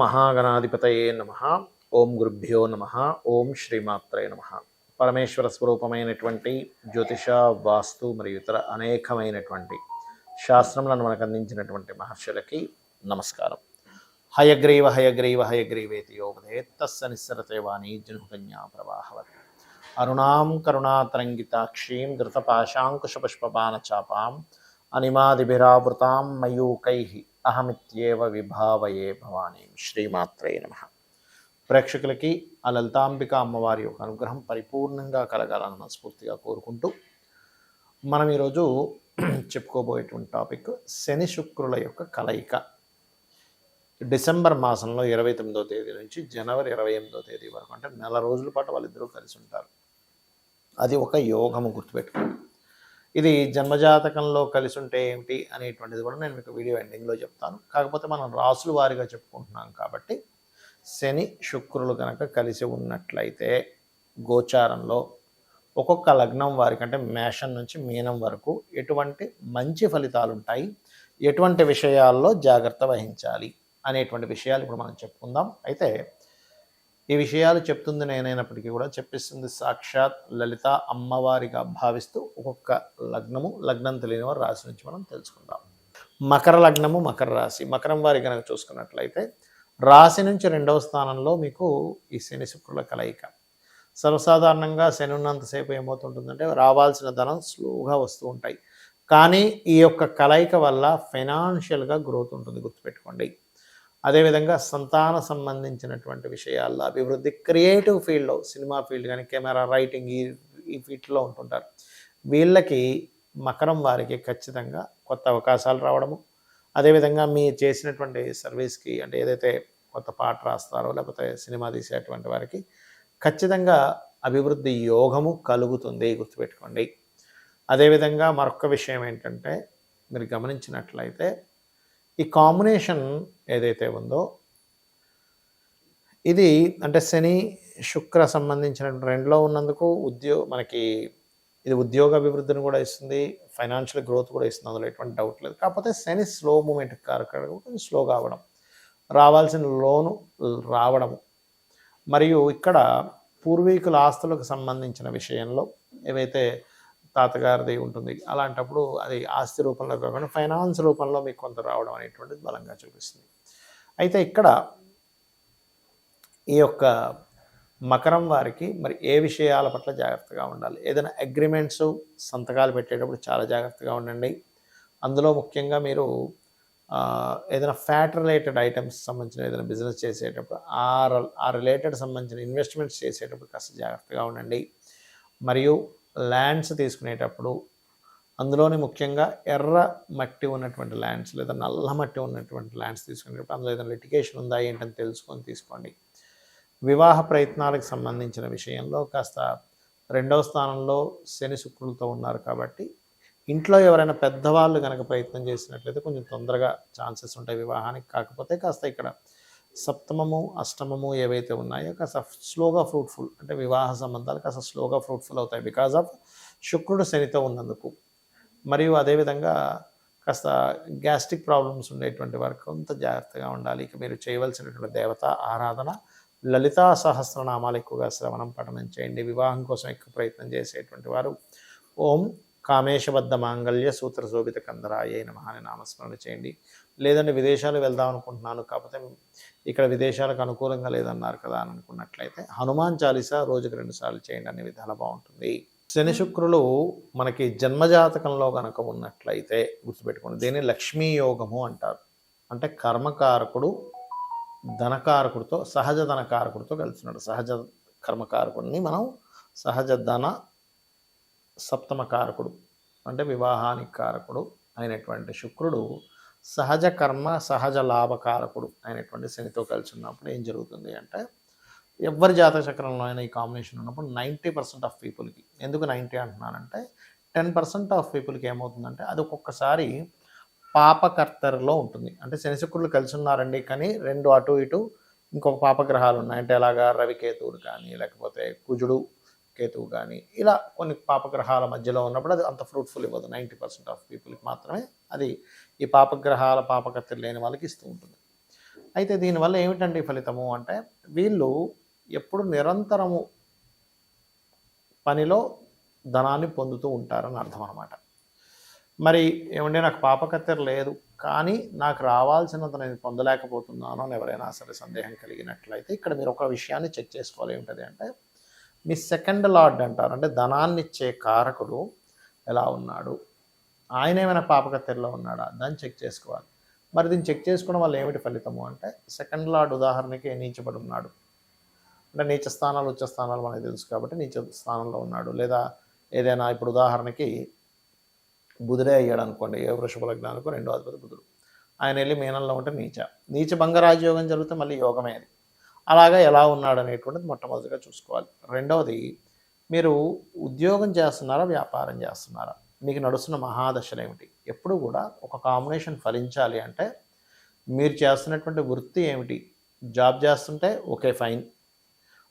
మహాగణాధిపతయే నమః. ఓం గురుభ్యో నమః. ఓం శ్రీమాత్రే నమః. పరమేశ్వర స్వరూపమైనటువంటి జ్యోతిష, వాస్తు మరియు ఇతర అనేకమైనటువంటి శాస్త్రములను మనకు అందించినటువంటి మహర్షులకి నమస్కారం. హయగ్రీవ హయగ్రీవ హయగ్రీవేతి యోగదేత్ తస్స నిస్సరతే వాణి జనుకన్యా ప్రవాహవత్. అరుణాం కరుణాతరంగితాక్షీం ధృతపాశాంకుశపుష్పబాణచాపాం అనిమాదిభిరావృతాం మయూకైః అహమిత్యేవ విభావయే భవానీం. శ్రీమాత్రే నమః. ప్రేక్షకులకి ఆ లలితాంబిక అమ్మవారి యొక్క అనుగ్రహం పరిపూర్ణంగా కలగాలని మనస్ఫూర్తిగా కోరుకుంటూ మనం ఈరోజు చెప్పుకోబోయేటువంటి టాపిక్ శని శుక్రుల యొక్క కలయిక. డిసెంబర్ మాసంలో 29వ తేదీ నుంచి జనవరి 28వ తేదీ వరకు, అంటే నెల రోజుల పాటు వాళ్ళిద్దరూ కలిసి ఉంటారు. అది ఒక యోగము, గుర్తుపెట్టుకోండి. ఇది జన్మజాతకంలో కలిసి ఉంటే ఏమిటి అనేటువంటిది కూడా నేను మీకు వీడియో ఎండింగ్లో చెప్తాను. కాకపోతే మనం రాసుల వారీగా చెప్పుకుంటున్నాం కాబట్టి శని శుక్రులు కనుక కలిసి ఉన్నట్లయితే గోచారంలో ఒక్కొక్క లగ్నం వారికి, అంటే మేషం నుంచి మీనం వరకు ఎటువంటి మంచి ఫలితాలు ఉంటాయి, ఎటువంటి విషయాల్లో జాగ్రత్త వహించాలి అనేటువంటి విషయాలు ఇప్పుడు మనం చెప్పుకుందాం. అయితే ఈ విషయాలు చెప్తుంది నేనైనప్పటికీ కూడా చెప్పిస్తుంది సాక్షాత్ లలిత అమ్మవారిగా భావిస్తూ ఒక్కొక్క లగ్నము, లగ్నం తెలియని వారు రాశి నుంచి మనం తెలుసుకుందాం. మకర లగ్నము, మకర రాశి. మకరం వారి కనుక చూసుకున్నట్లయితే రాశి నుంచి 2వ స్థానంలో మీకు ఈ శని శుక్రుల కలయిక. సర్వసాధారణంగా శని ఉన్నంతసేపు ఏమవుతుంటుందంటే రావాల్సిన ధనం స్లోగా వస్తూ ఉంటాయి. కానీ ఈ యొక్క కలయిక వల్ల ఫైనాన్షియల్గా గ్రోత్ ఉంటుంది, గుర్తుపెట్టుకోండి. అదేవిధంగా సంతాన సంబంధించినటువంటి విషయాల్లో అభివృద్ధి, క్రియేటివ్ ఫీల్డ్లో, సినిమా ఫీల్డ్ కానీ, కెమెరా, రైటింగ్, ఈ ఫీల్డ్లో ఉంటుంటారు. వీళ్ళకి మకరం వారికి ఖచ్చితంగా కొత్త అవకాశాలు రావడము, అదేవిధంగా మీ చేసినటువంటి సర్వీస్కి, అంటే ఏదైతే కొత్త పాట రాస్తారో లేకపోతే సినిమా తీసేటువంటి వారికి ఖచ్చితంగా అభివృద్ధి యోగము కలుగుతుంది, గుర్తుపెట్టుకోండి. అదేవిధంగా మరొక విషయం ఏంటంటే మీరు గమనించినట్లయితే ఈ కాంబినేషన్ ఏదైతే ఉందో ఇది, అంటే శని శుక్ర సంబంధించిన రెండులో ఉన్నందుకు మనకి ఇది ఉద్యోగ అభివృద్ధిని కూడా ఇస్తుంది, ఫైనాన్షియల్ గ్రోత్ కూడా ఇస్తుంది, అందులో ఎటువంటి డౌట్ లేదు. కాకపోతే శని స్లో మూమెంట్ కారకుడు, కొంచెం స్లోగా అవ్వడం, రావాల్సిన లోను రావడము, మరియు ఇక్కడ పూర్వీకుల ఆస్తులకు సంబంధించిన విషయంలో ఏవైతే తాతగారిది ఉంటుంది, అలాంటప్పుడు అది ఆస్తి రూపంలో కాకుండా ఫైనాన్స్ రూపంలో మీకు కొంత రావడం అనేటువంటిది బలంగా చూపిస్తుంది. అయితే ఇక్కడ ఈ యొక్క మకరం వారికి మరి ఏ విషయాల పట్ల జాగ్రత్తగా ఉండాలి? ఏదైనా అగ్రిమెంట్స్, సంతకాలు పెట్టేటప్పుడు చాలా జాగ్రత్తగా ఉండండి. అందులో ముఖ్యంగా మీరు ఏదైనా ఫ్యాట్ రిలేటెడ్ ఐటమ్స్ సంబంధించిన ఏదైనా బిజినెస్ చేసేటప్పుడు ఆ రిలేటెడ్ సంబంధించిన ఇన్వెస్ట్మెంట్స్ చేసేటప్పుడు కాస్త జాగ్రత్తగా ఉండండి. మరియు ల్యాండ్స్ తీసుకునేటప్పుడు అందులోనే ముఖ్యంగా ఎర్ర మట్టి ఉన్నటువంటి ల్యాండ్స్ లేదా నల్ల మట్టి ఉన్నటువంటి ల్యాండ్స్ తీసుకునేటప్పుడు అందులో ఏదైనా లిటిగేషన్ ఉందా ఏంటని తెలుసుకొని తీసుకోండి. వివాహ ప్రయత్నాలకు సంబంధించిన విషయంలో కాస్త 2వ స్థానంలో శని శుక్రులతో ఉన్నారు కాబట్టి ఇంట్లో ఎవరైనా పెద్దవాళ్ళు కనుక ప్రయత్నం చేసినట్లయితే కొంచెం తొందరగా ఛాన్సెస్ ఉంటాయి వివాహానికి. కాకపోతే కాస్త ఇక్కడ సప్తమము, అష్టమము ఏవైతే ఉన్నాయో కాస్త స్లోగా ఫ్రూట్ఫుల్, అంటే వివాహ సంబంధాలు కాస్త స్లోగా ఫ్రూట్ఫుల్ అవుతాయి బికాజ్ ఆఫ్ శుక్రుడు శనితో ఉన్నందుకు. మరియు అదేవిధంగా కాస్త గ్యాస్ట్రిక్ ప్రాబ్లమ్స్ ఉండేటువంటి వారికి కొంత జాగ్రత్తగా ఉండాలి. ఇక మీరు చేయవలసినటువంటి దేవత ఆరాధన లలితా సహస్రనామాలు ఎక్కువగా శ్రవణం పఠనం చేయండి. వివాహం కోసం ఎక్కువ ప్రయత్నం చేసేటువంటి వారు ఓం కామేశబద్ధ మాంగళ్య సూత్ర శోభిత కందరాయే నమః అని నామస్మరణ చేయండి. లేదంటే విదేశాలు వెళ్దాం అనుకుంటున్నాను, కాకపోతే ఇక్కడ విదేశాలకు అనుకూలంగా లేదన్నారు కదా అని అనుకున్నట్లయితే హనుమాన్ చాలీసా రోజుకు 2 సార్లు చేయండి, అనే విధాలు బాగుంటుంది. శని శుక్రులు మనకి జన్మజాతకంలో కనుక ఉన్నట్లయితే గుర్తుపెట్టుకోండి, దీన్ని లక్ష్మీ యోగము అంటారు. అంటే కర్మకారకుడు ధనకారకుడితో, సహజ ధనకారకుడితో కలిసినాడు. సహజ కర్మకారకుడిని మనం సహజ ధన సప్తమకారకుడు, అంటే వివాహానికి కారకుడు అయినటువంటి శుక్రుడు సహజ కర్మ సహజ లాభకారకుడు అయినటువంటి శనితో కలిసి ఉన్నప్పుడు ఏం జరుగుతుంది అంటే, ఎవరి జాతక చక్రంలో అయినా ఈ కాంబినేషన్ ఉన్నప్పుడు 90% ఆఫ్ పీపుల్కి, ఎందుకు 90 అంటున్నానంటే 10% ఆఫ్ పీపుల్కి ఏమవుతుందంటే అది ఒక్కొక్కసారి పాపకర్తరిలో ఉంటుంది. అంటే శని శుక్రులు కలిసి ఉన్నారండి, కానీ 2 అటు ఇటు ఇంకొక పాపగ్రహాలు ఉన్నాయి. అంటే అలాగా రవికేతువులు కానీ, లేకపోతే కుజుడు కేతువు కానీ, ఇలా కొన్ని పాపగ్రహాల మధ్యలో ఉన్నప్పుడు అది అంత ఫ్రూట్ఫుల్ ఇవ్వదు. 90% ఆఫ్ పీపుల్కి మాత్రమే అది ఈ పాపగ్రహాల పాపకత్తి లేని వాళ్ళకి ఇస్తూ ఉంటుంది. అయితే దీనివల్ల ఏమిటండి ఫలితము అంటే, వీళ్ళు ఎప్పుడు నిరంతరము పనిలో ధనాన్ని పొందుతూ ఉంటారని అర్థం అనమాట. మరి ఏమంటే నాకు పాపకత్తెర లేదు, కానీ నాకు రావాల్సినంత నేను పొందలేకపోతున్నాను అని ఎవరైనా సరే సందేహం కలిగినట్లయితే ఇక్కడ మీరు ఒక విషయాన్ని చెక్ చేసుకోవాలి. ఏమిటది అంటే, మీ సెకండ్ లార్డ్ అంటారు, అంటే ధనాన్నిచ్చే కారకుడు ఎలా ఉన్నాడు, ఆయన ఏమైనా పాపకత్తెరలో ఉన్నాడా, దాన్ని చెక్ చేసుకోవాలి. మరి దీన్ని చెక్ చేసుకోవడం వల్ల ఏమిటి ఫలితము అంటే, సెకండ్ లార్డ్ ఉదాహరణకి నీచబడి ఉన్నాడు, అంటే నీచ స్థానాలు ఉచ్చ స్థానాలు మనకు తెలుసు కాబట్టి నీచ స్థానంలో ఉన్నాడు. లేదా ఏదైనా ఇప్పుడు ఉదాహరణకి బుధుడే అయ్యాడు అనుకోండి, ఏ వృషభ లగ్నానికి రెండో అధిపతి బుధుడు, ఆయన వెళ్ళి మీనంలో ఉంటే నీచ భంగరాజయోగం జరిగితే మళ్ళీ యోగమే అది. అలాగా ఎలా ఉన్నాడు అనేటువంటిది మొట్టమొదటిగా చూసుకోవాలి. రెండవది, మీరు ఉద్యోగం చేస్తున్నారా, వ్యాపారం చేస్తున్నారా, మీకు నడుస్తున్న మహాదశలు ఏమిటి. ఎప్పుడు కూడా ఒక కాంబినేషన్ ఫలించాలి అంటే మీరు చేస్తున్నటువంటి వృత్తి ఏమిటి, జాబ్ చేస్తుంటే ఓకే ఫైన్,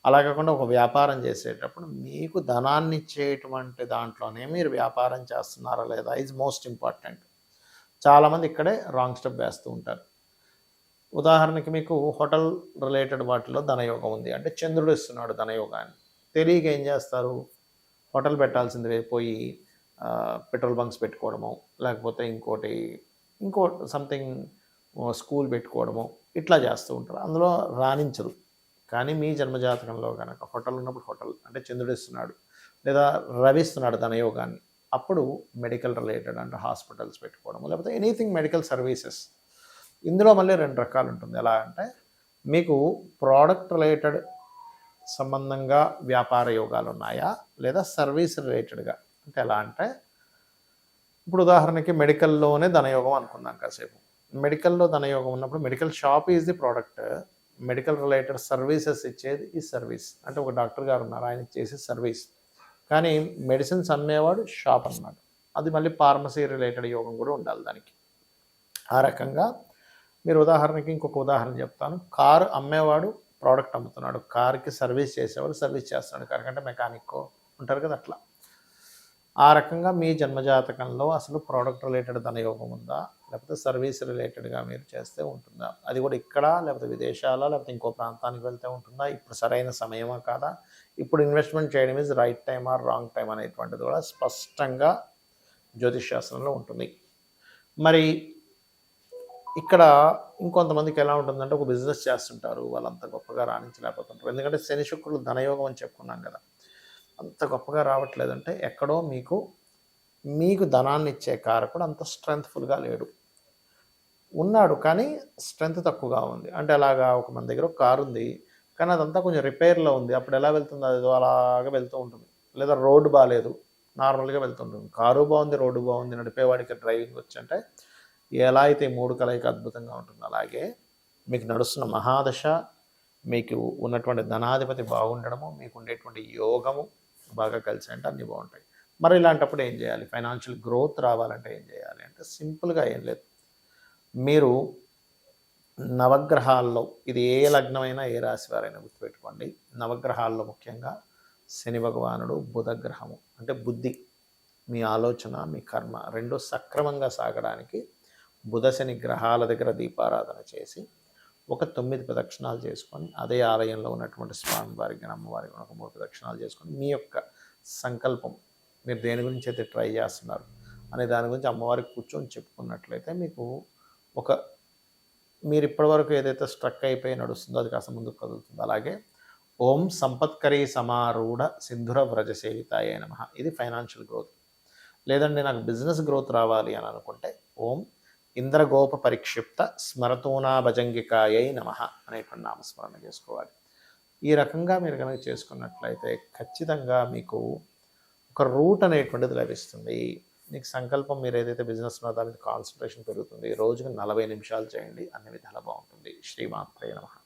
అలా కాకుండా ఒక వ్యాపారం చేసేటప్పుడు మీకు ధనాన్ని ఇచ్చేటువంటి దాంట్లోనే మీరు వ్యాపారం చేస్తున్నారా లేదా ఈజ్ మోస్ట్ ఇంపార్టెంట్. చాలామంది ఇక్కడే రాంగ్ స్టెప్ వేస్తూ ఉంటారు. ఉదాహరణకి మీకు హోటల్ రిలేటెడ్ వాటిలో ధనయోగం ఉంది అంటే చంద్రుడు ఇస్తున్నాడు ధనయోగాన్ని, తెలియక ఏం చేస్తారు, హోటల్ పెట్టాల్సింది పోయి పెట్రోల్ బంక్స్ పెట్టుకోవడము, లేకపోతే ఇంకో సంథింగ్ స్కూల్ పెట్టుకోవడము, ఇట్లా చేస్తూ ఉంటారు. అందులో రాణించరు. కానీ మీ జన్మజాతకంలో కనుక హోటల్ ఉన్నప్పుడు హోటల్ అంటే చంద్రుడు ఇస్తున్నాడు, లేదా రవి ఇస్తున్నాడు ధనయోగాన్ని, అప్పుడు మెడికల్ రిలేటెడ్ అంటే హాస్పిటల్స్ పెట్టుకోవడము, లేకపోతే ఎనీథింగ్ మెడికల్ సర్వీసెస్. ఇందులో మళ్ళీ రెండు రకాలు ఉంటుంది. ఎలా అంటే మీకు ప్రోడక్ట్ రిలేటెడ్ సంబంధంగా వ్యాపార యోగాలు ఉన్నాయా, లేదా సర్వీస్ రిలేటెడ్గా. అంటే ఎలా అంటే ఇప్పుడు ఉదాహరణకి మెడికల్లోనే ధనయోగం అనుకుందాం కాసేపు. మెడికల్లో ధనయోగం ఉన్నప్పుడు medical shop is the product, medical related services ఇచ్చేది ఈ సర్వీస్. అంటే ఒక డాక్టర్ గారు ఉన్నారు, ఆయన చేసే సర్వీస్. కానీ మెడిసిన్స్ అమ్మేవాడు షాప్ అన్నమాట. అది మళ్ళీ ఫార్మసీ రిలేటెడ్ యోగం కూడా ఉండాలి దానికి. ఆ రకంగా మీరు ఉదాహరణకి ఇంకొక ఉదాహరణ చెప్తాను. కారు అమ్మేవాడు ప్రోడక్ట్ అమ్ముతున్నాడు, కార్కి సర్వీస్ చేసేవాడు సర్వీస్ చేస్తున్నాడు, కార్ కంటే మెకానిక్ ఉంటారు కదా, అట్లా. ఆ రకంగా మీ జన్మజాతకంలో అసలు ప్రోడక్ట్ రిలేటెడ్ ధనయోగం ఉందా, లేకపోతే సర్వీస్ రిలేటెడ్గా మీరు చేస్తే ఉంటుందా, అది కూడా ఇక్కడ లేకపోతే విదేశాల లేకపోతే ఇంకో ప్రాంతానికి వెళ్తే ఉంటుందా, ఇప్పుడు సరైన సమయమా కాదా, ఇప్పుడు ఇన్వెస్ట్మెంట్ చేయడం is right time or wrong time అనేటువంటిది కూడా స్పష్టంగా జ్యోతిష్ శాస్త్రంలో ఉంటుంది. మరి ఇక్కడ ఇంకొంతమందికి ఎలా ఉంటుందంటే, ఒక బిజినెస్ చేస్తుంటారు, వాళ్ళంత గొప్పగా రాణించలేకపోతుంటారు. ఎందుకంటే శని శుక్రులు ధనయోగం అని చెప్పుకున్నాం కదా, అంత గొప్పగా రావట్లేదంటే ఎక్కడో మీకు ధనాన్ని ఇచ్చే కారకుడు అంత స్ట్రెంగ్త్ఫుల్గా లేడు, ఉన్నాడు కానీ స్ట్రెంగ్త్ తక్కువగా ఉంది. అంటే అలాగా ఒక మన దగ్గర ఒక కారు ఉంది, కానీ అదంతా కొంచెం రిపేర్లో ఉంది, అప్పుడు ఎలా వెళ్తుంది, అది అలాగా వెళ్తూ ఉంటుంది. లేదా రోడ్డు బాగాలేదు, నార్మల్గా వెళ్తుంటుంది. కారు బాగుంది, రోడ్డు బాగుంది, నడిపేవాడికి డ్రైవింగ్ వచ్చి అంటే ఎలా అయితే మూడు కలయిక అద్భుతంగా ఉంటుంది, అలాగే మీకు నడుస్తున్న మహాదశ, మీకు ఉన్నటువంటి ధనాధిపతి బాగుండడము, మీకు ఉండేటువంటి యోగము బాగా కలిసి అంటే అన్నీ బాగుంటాయి. మరి ఇలాంటప్పుడు ఏం చేయాలి, ఫైనాన్షియల్ గ్రోత్ రావాలంటే ఏం చేయాలి అంటే సింపుల్గా ఏం లేదు, మీరు నవగ్రహాల్లో ఇది ఏ లగ్నమైనా ఏ రాశి వారైనా గుర్తుపెట్టుకోండి, నవగ్రహాల్లో ముఖ్యంగా శని భగవానుడు, బుధగ్రహము అంటే బుద్ధి, మీ ఆలోచన, మీ కర్మ రెండు సక్రమంగా సాగడానికి బుధ శని గ్రహాల దగ్గర దీపారాధన చేసి ఒక 9 ప్రదక్షిణాలు చేసుకొని, అదే ఆలయంలో ఉన్నటువంటి స్వామివారికి కానీ అమ్మవారికి ఒక 3 ప్రదక్షిణాలు చేసుకొని, మీ యొక్క సంకల్పం మీరు దేని గురించి అయితే ట్రై చేస్తున్నారు అనే దాని గురించి అమ్మవారికి కూర్చొని చెప్పుకున్నట్లయితే మీకు మీరు ఇప్పటివరకు ఏదైతే స్ట్రక్ అయిపోయి నడుస్తుందో అది కాస్త ముందుకు కదులుతుంది. అలాగే ఓం సంపత్కరీ సమారూఢ సింధుర వ్రజ సేవితాయ నమః, ఇది ఫైనాన్షియల్ గ్రోత్. లేదండి నాకు బిజినెస్ గ్రోత్ రావాలి అని అనుకుంటే ఓం ఇంద్రగోప పరిక్షిప్త స్మరతూనా భజంగికాయై నమః అనేటువంటి నామస్మరణ చేసుకోవాలి. ఈ రకంగా మీరు కనుక చేసుకున్నట్లయితే ఖచ్చితంగా మీకు ఒక రూట్ అనేటువంటిది లభిస్తుంది. మీకు సంకల్పం, మీరు ఏదైతే బిజినెస్ ఉన్నదో దాని మీద కాన్సన్ట్రేషన్ పెరుగుతుంది. రోజుకి 40 నిమిషాలు చేయండి, అన్ని విధాలా బాగుంటుంది. శ్రీమాత్రే నమః.